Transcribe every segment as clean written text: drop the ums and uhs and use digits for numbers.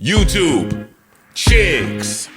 YouTube, chicks.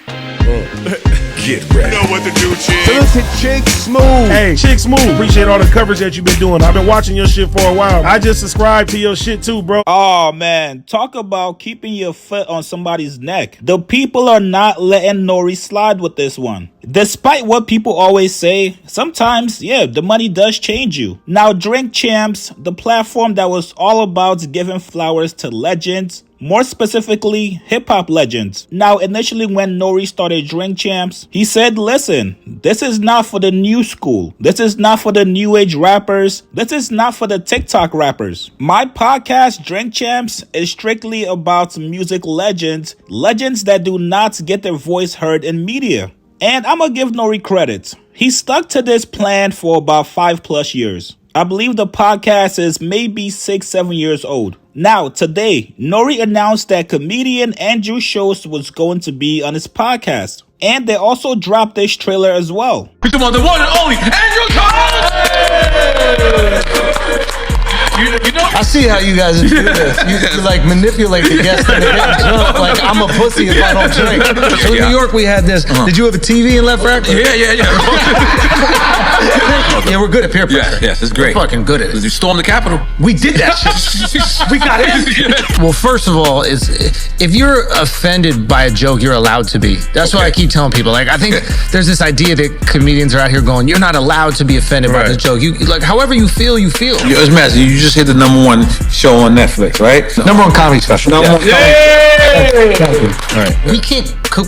Get ready. You know what to do, chicks. Listen, Chick Smooth. Hey, Chick Smooth. Appreciate all the coverage that you've been doing. I've been watching your shit for a while. I just subscribed to your shit too, bro. Oh man, talk about keeping your foot on somebody's neck. The people are not letting NORE slide with this one. Despite what people always say, sometimes, yeah, the money does change you. Now, Drink Champs, the platform that was all about giving flowers to legends, more specifically, hip-hop legends. Now, initially when NORE started Drink Champs, he said, listen, this is not for the new school. This is not for the new age rappers. This is not for the TikTok rappers. My podcast, Drink Champs, is strictly about music legends, legends that do not get their voice heard in media. And I'm gonna give NORE credit. He stuck to this plan for about 5+ years. I believe the podcast is maybe 6-7 years old. Now, today, NORE announced that comedian Andrew Schulz was going to be on his podcast. And they also dropped this trailer as well. Come on, the one and only Andrew Schulz! You know? I see how you guys do this. You like manipulate the guests into getting drunk. Like I'm a pussy if I don't drink. So in New York we had this. Did you have a TV in Left Rack? Yeah. Yeah, we're good at peer pressure. Yes, it's great. We're fucking good at it. You stormed the Capitol. We did that shit. We got it. Well, first of all, if you're offended by a joke, you're allowed to be. That's what I keep telling people. Like I think there's this idea that comedians are out here going, you're not allowed to be offended by the joke. You like however you feel, you feel. It's massive. You just hit the #1 show on Netflix, right? #1 comedy special. All right.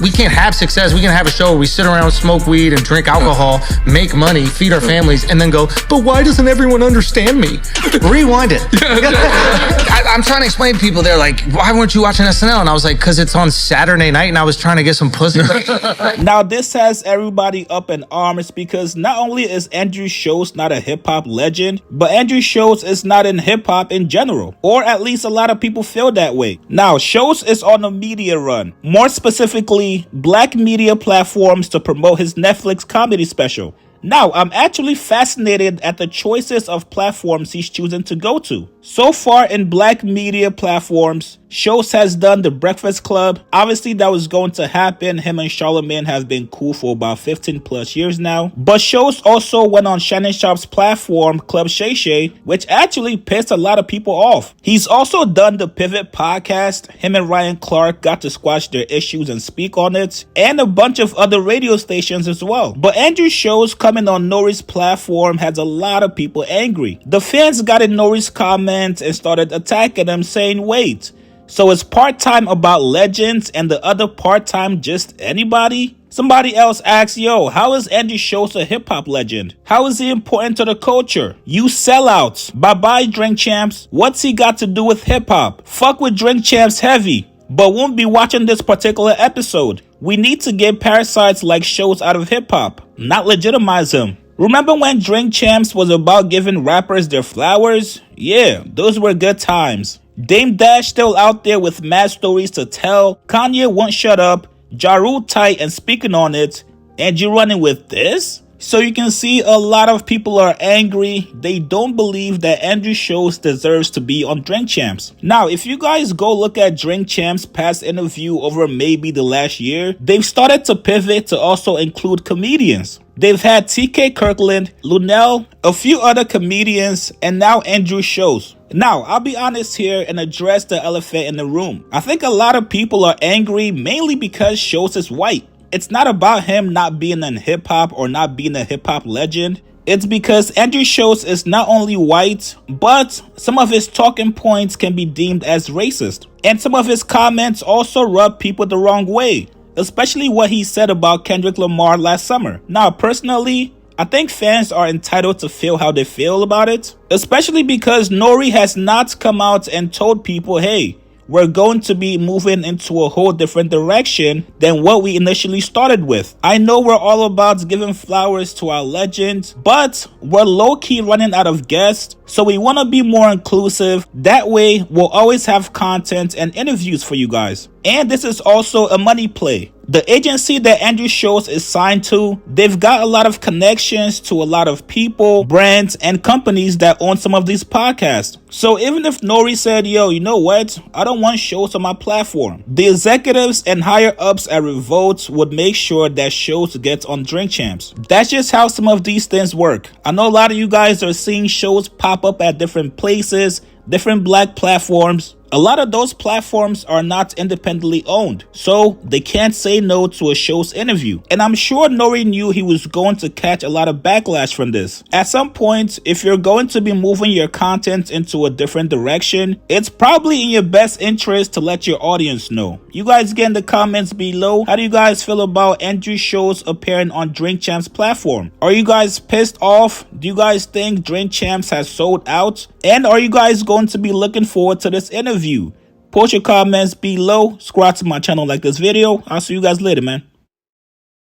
We can't have success. We can have a show where we sit around, smoke weed, and drink alcohol, make money, feed our families, and then go, but why doesn't everyone understand me? Rewind it. I'm trying to explain to people, they're like, why weren't you watching SNL? And I was like, because it's on Saturday night and I was trying to get some pussy. Now, this has everybody up in arms because not only is Andrew Schulz not a hip-hop legend, but Andrew Schulz is not in hip-hop in general. Or at least a lot of people feel that way. Now, Schulz is on a media run. More specifically, black media platforms to promote his Netflix comedy special. Now, I'm actually fascinated at the choices of platforms he's choosing to go to. So far in black media platforms, Schulz has done The Breakfast Club. Obviously, that was going to happen. Him and Charlamagne have been cool for about 15+ years now. But Schulz also went on Shannon Sharp's platform, Club Shay Shay, which actually pissed a lot of people off. He's also done the Pivot podcast. Him and Ryan Clark got to squash their issues and speak on it. And a bunch of other radio stations as well. But Andrew Schulz coming on NORE's platform has a lot of people angry. The fans got in NORE's comments and started attacking him, saying, wait, so it's part-time about legends and the other part-time just anybody? Somebody else asks, yo, how is Andrew Schulz a hip-hop legend? How is he important to the culture? You sellouts. Bye-bye, Drink Champs. What's he got to do with hip-hop? Fuck with Drink Champs heavy, but won't be watching this particular episode. We need to get parasites like Schulz out of hip-hop, not legitimize him. Remember when Drink Champs was about giving rappers their flowers? Yeah, those were good times. Dame Dash still out there with mad stories to tell. Kanye won't shut up. Ja Rule tight and speaking on it. And you running with this? So you can see a lot of people are angry. They don't believe that Andrew Schulz deserves to be on Drink Champs. Now, if you guys go look at Drink Champs' past interview over maybe the last year, they've started to pivot to also include comedians. They've had TK Kirkland, Lunel, a few other comedians, and now Andrew Schulz. Now, I'll be honest here and address the elephant in the room. I think a lot of people are angry mainly because Schulz is white. It's not about him not being in hip-hop or not being a hip-hop legend. It's because Andrew Schulz is not only white, but some of his talking points can be deemed as racist. And some of his comments also rub people the wrong way, especially what he said about Kendrick Lamar last summer. Now, personally, I think fans are entitled to feel how they feel about it, especially because NORE has not come out and told people, hey, we're going to be moving into a whole different direction than what we initially started with. I know we're all about giving flowers to our legends, but we're low-key running out of guests, so we want to be more inclusive. That way, we'll always have content and interviews for you guys. And this is also a money play. The agency that Andrew Schulz is signed to, they've got a lot of connections to a lot of people, brands, and companies that own some of these podcasts. So even if NORE said, yo, you know what? I don't want Schulz on my platform, the executives and higher ups at Revolt would make sure that Schulz gets on Drink Champs. That's just how some of these things work. I know a lot of you guys are seeing Schulz pop up at different places, different black platforms. A lot of those platforms are not independently owned, so they can't say no to a Schulz interview. And I'm sure NORE knew he was going to catch a lot of backlash from this. At some point, if you're going to be moving your content into a different direction, it's probably in your best interest to let your audience know. You guys get in the comments below, how do you guys feel about Andrew Schulz appearing on Drink Champs platform? Are you guys pissed off? Do you guys think Drink Champs has sold out? And are you guys going to be looking forward to this interview? Post your comments below, subscribe to my channel, like this video. I'll see you guys later, man.